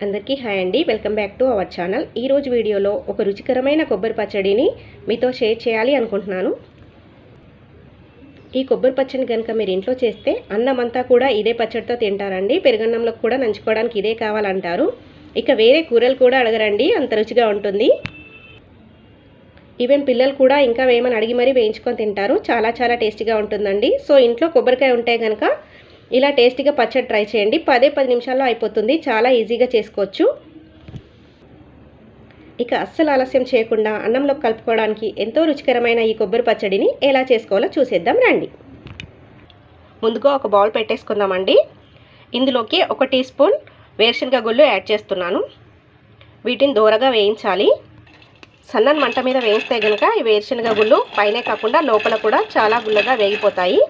అందరికీ హాయ్ అండి, welcome back to our channel. ఈరోజు వీడియోలో ఒక రుచికరమైన కొబ్బరి పచ్చడిని మీతో షేర్ చేయాలి అనుకుంటున్నాను. ఈ కొబ్బరి పచ్చడిని కనుక మీరు ఇంట్లో చేస్తే అన్నమంతా కూడా ఇదే పచ్చడితో తింటారండి. పెరుగన్నంలో కూడా నంచుకోవడానికి ఇదే కావాలంటారు. ఇక వేరే కూరలు కూడా అడగరండి, అంత రుచిగా ఉంటుంది. ఈవెన్ పిల్లలు కూడా ఇంకా వేయమని అడిగి మరీ వేయించుకొని తింటారు. చాలా టేస్టీగా ఉంటుందండి. సో ఇంట్లో కొబ్బరికాయ ఉంటే కనుక ఇలా టేస్టీగా పచ్చడి ట్రై చేయండి. 10 నిమిషాల్లో అయిపోతుంది. చాలా ఈజీగా చేసుకోవచ్చు. ఇక అస్సలు ఆలస్యం చేయకుండా అన్నంలో కలుపుకోవడానికి ఎంతో రుచికరమైన ఈ కొబ్బరి పచ్చడిని ఎలా చేసుకోవాలో చూసేద్దాం రండి. ముందుగా ఒక బౌల్ పెట్టేసుకుందామండి. ఇందులోకి 1 టీ స్పూన్ వేరుశనగ గుళ్ళు యాడ్ చేస్తున్నాను. వీటిని దోరగా వేయించాలి. సన్నని మంట మీద వేయిస్తే కనుక ఈ వేరుశనగ గుళ్ళు పైనే కాకుండా లోపల కూడా చాలా గుల్లగా వేగిపోతాయి.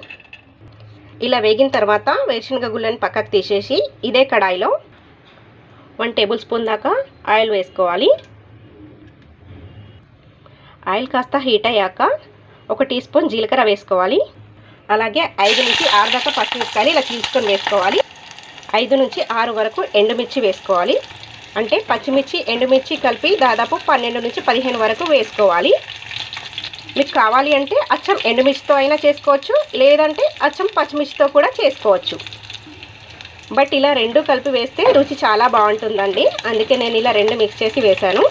ఇలా వేగిన తర్వాత వేరుశనగ గుళ్ళని పక్కకు తీసేసి ఇదే కడాయిలో 1 టేబుల్ స్పూన్ దాకా ఆయిల్ వేసుకోవాలి. ఆయిల్ కాస్త హీట్ అయ్యాక 1 టీ స్పూన్ జీలకర్ర వేసుకోవాలి. అలాగే 5 నుంచి 6 దాకా పచ్చిమిరపకాయలు ఇలా తీసుకొని వేసుకోవాలి. 5 నుంచి 6 వరకు ఎండుమిర్చి వేసుకోవాలి. అంటే పచ్చిమిర్చి ఎండుమిర్చి కలిపి దాదాపు 12 నుంచి 15 వరకు వేసుకోవాలి. మీకు కావాలి అంటే అచ్చం ఎండుమిర్చితో అయినా చేసుకోవచ్చు, లేదంటే అచ్చం పచ్చిమిర్చితో కూడా చేసుకోవచ్చు. బట్ ఇలా 2 కలిపి వేస్తే రుచి చాలా బాగుంటుందండి. అందుకే నేను ఇలా 2 మిక్స్ చేసి వేశాను.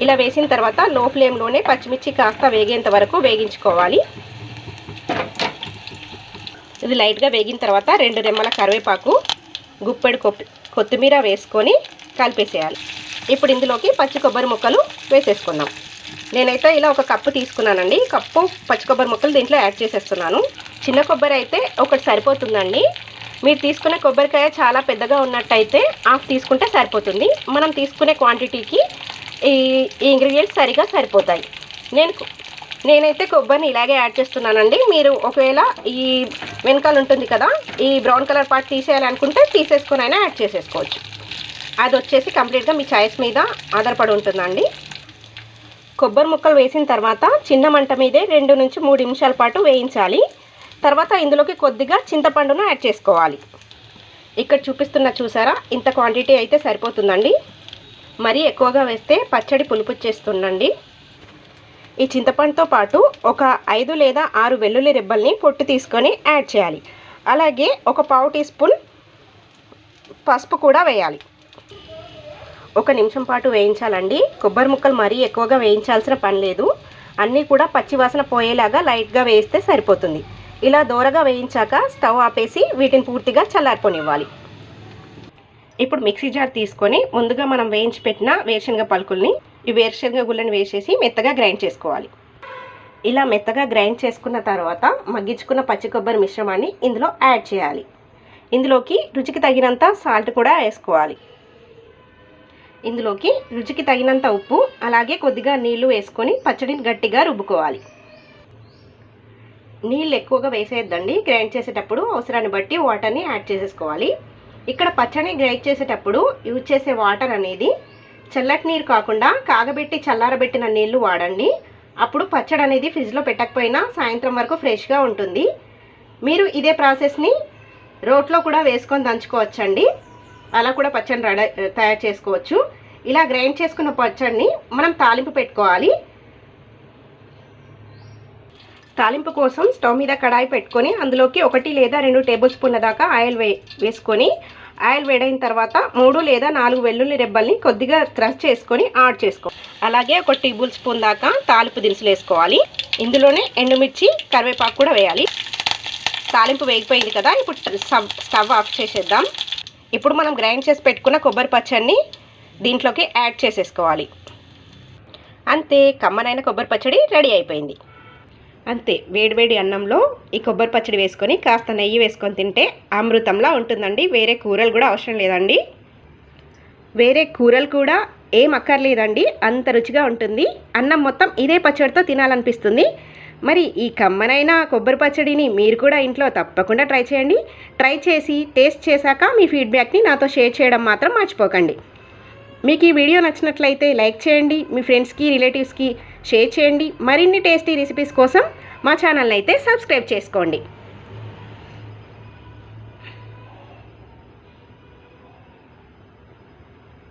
ఇలా వేసిన తర్వాత లో ఫ్లేమ్లోనే పచ్చిమిర్చి కాస్త వేగేంత వరకు వేగించుకోవాలి. ఇది లైట్గా వేగిన తర్వాత 2 రెమ్మల కరివేపాకు, గుప్పెడు కొత్తిమీర వేసుకొని కలిపేసేయాలి. ఇప్పుడు ఇందులోకి పచ్చి కొబ్బరి ముక్కలు వేసేసుకుందాం. నేనైతే ఇలా 1 కప్పు తీసుకున్నానండి. కప్పు పచ్చి కొబ్బరి ముక్కలు దీంట్లో యాడ్ చేసేస్తున్నాను. చిన్న కొబ్బరి అయితే ఒకటి సరిపోతుందండి. మీరు తీసుకునే కొబ్బరికాయ చాలా పెద్దగా ఉన్నట్టయితే హాఫ్ తీసుకుంటే సరిపోతుంది. మనం తీసుకునే క్వాంటిటీకి ఈ ఇంగ్రీడియంట్స్ సరిగా సరిపోతాయి. నేనైతే కొబ్బరిని ఇలాగే యాడ్ చేస్తున్నానండి. మీరు ఒకవేళ ఈ వెనకాల ఉంటుంది కదా, ఈ బ్రౌన్ కలర్ పార్ట్ తీసేయాలనుకుంటే తీసేసుకొని అయినా యాడ్ చేసేసుకోవచ్చు. అది వచ్చేసి కంప్లీట్గా మీ చాయిస్ మీద ఆధారపడి ఉంటుందండి. కొబ్బరి ముక్కలు వేసిన తర్వాత చిన్న మంట మీదే 2 నుంచి 3 నిమిషాల పాటు వేయించాలి. తర్వాత ఇందులోకి కొద్దిగా చింతపండును యాడ్ చేసుకోవాలి. ఇక్కడ చూసారా, ఇంత క్వాంటిటీ అయితే సరిపోతుందండి. మరీ ఎక్కువగా వేస్తే పచ్చడి పులుపు చేస్తుందండి. ఈ చింతపండుతో పాటు ఒక 5 లేదా 6 వెల్లుల్లి రెబ్బల్ని పొట్టు తీసుకొని యాడ్ చేయాలి. అలాగే ఒక పావు టీ స్పూన్ పసుపు కూడా వేయాలి. 1 నిమిషం పాటు వేయించాలండి. కొబ్బరి ముక్కలు మరీ ఎక్కువగా వేయించాల్సిన పని లేదు. అన్నీ కూడా పచ్చి వాసన పోయేలాగా లైట్గా వేయిస్తే సరిపోతుంది. ఇలా దోరగా వేయించాక స్టవ్ ఆపేసి వీటిని పూర్తిగా చల్లారిపోనివ్వాలి. ఇప్పుడు మిక్సీ జార్ తీసుకొని ముందుగా మనం వేయించి పెట్టిన వేరుశనగ పలుకుల్ని ఈ వేరుశనగ గుళ్ళని వేసేసి మెత్తగా గ్రైండ్ చేసుకోవాలి. ఇలా మెత్తగా గ్రైండ్ చేసుకున్న తర్వాత మగ్గించుకున్న పచ్చి కొబ్బరి మిశ్రమాన్ని ఇందులో యాడ్ చేయాలి. ఇందులోకి రుచికి తగినంత సాల్ట్ కూడా వేసుకోవాలి. ఇందులోకి రుచికి తగినంత ఉప్పు, అలాగే కొద్దిగా నీళ్లు వేసుకొని పచ్చడిని గట్టిగా రుబ్బుకోవాలి. నీళ్ళు ఎక్కువగా వేసేయద్దండి. గ్రైండ్ చేసేటప్పుడు అవసరాన్ని బట్టి వాటర్ని యాడ్ చేసేసుకోవాలి. ఇక్కడ పచ్చడిని గ్రైండ్ చేసేటప్పుడు యూజ్ చేసే వాటర్ అనేది చల్లటి నీరు కాకుండా కాగబెట్టి చల్లారబెట్టిన నీళ్లు వాడండి. అప్పుడు పచ్చడి అనేది ఫ్రిడ్జ్లో పెట్టకపోయినా సాయంత్రం వరకు ఫ్రెష్గా ఉంటుంది. మీరు ఇదే ప్రాసెస్ని రోట్లో కూడా వేసుకొని దంచుకోవచ్చండి. అలా కూడా పచ్చడిని తయారు చేసుకోవచ్చు. ఇలా గ్రైండ్ చేసుకున్న పచ్చడిని మనం తాలింపు పెట్టుకోవాలి. తాలింపు కోసం స్టవ్ మీద కడాయి పెట్టుకొని అందులోకి 1 లేదా 2 టేబుల్ స్పూన్ల దాకా ఆయిల్ వేసుకొని ఆయిల్ వేడైన తర్వాత 3 లేదా 4 వెల్లుల్లి రెబ్బల్ని కొద్దిగా క్రష్ చేసుకొని యాడ్ చేసుకోవాలి. అలాగే 1 టేబుల్ స్పూన్ దాకా తాలింపు దినుసులు వేసుకోవాలి. ఇందులోనే ఎండుమిర్చి, కరివేపాకు కూడా వేయాలి. తాలింపు వేగిపోయింది కదా, ఇప్పుడు స్టవ్ ఆఫ్ చేసేద్దాం. ఇప్పుడు మనం గ్రైండ్ చేసి పెట్టుకున్న కొబ్బరి పచ్చడిని దీంట్లోకి యాడ్ చేసేసుకోవాలి. అంతే, కమ్మనైన కొబ్బరి పచ్చడి రెడీ అయిపోయింది. అంతే, వేడివేడి అన్నంలో ఈ కొబ్బరి పచ్చడి వేసుకొని కాస్త నెయ్యి వేసుకొని తింటే అమృతంలా ఉంటుందండి. వేరే కూరలు కూడా అవసరం లేదండి. వేరే కూరలు కూడా ఏం అక్కర్లేదండి, అంత రుచిగా ఉంటుంది. అన్నం మొత్తం ఇదే పచ్చడితో తినాలనిపిస్తుంది. మరి ఈ కమ్మనైన కొబ్బరి పచ్చడిని మీరు కూడా ఇంట్లో తప్పకుండా ట్రై చేయండి. ట్రై చేసి టేస్ట్ చేశాక మీ ఫీడ్బ్యాక్ని నాతో షేర్ చేయడం మాత్రం మర్చిపోకండి. మీకు ఈ వీడియో నచ్చినట్లయితే లైక్ చేయండి, మీ ఫ్రెండ్స్కి రిలేటివ్స్కి షేర్ చేయండి. మరిన్ని టేస్టీ రెసిపీస్ కోసం మా ఛానల్ని అయితే సబ్స్క్రైబ్ చేసుకోండి.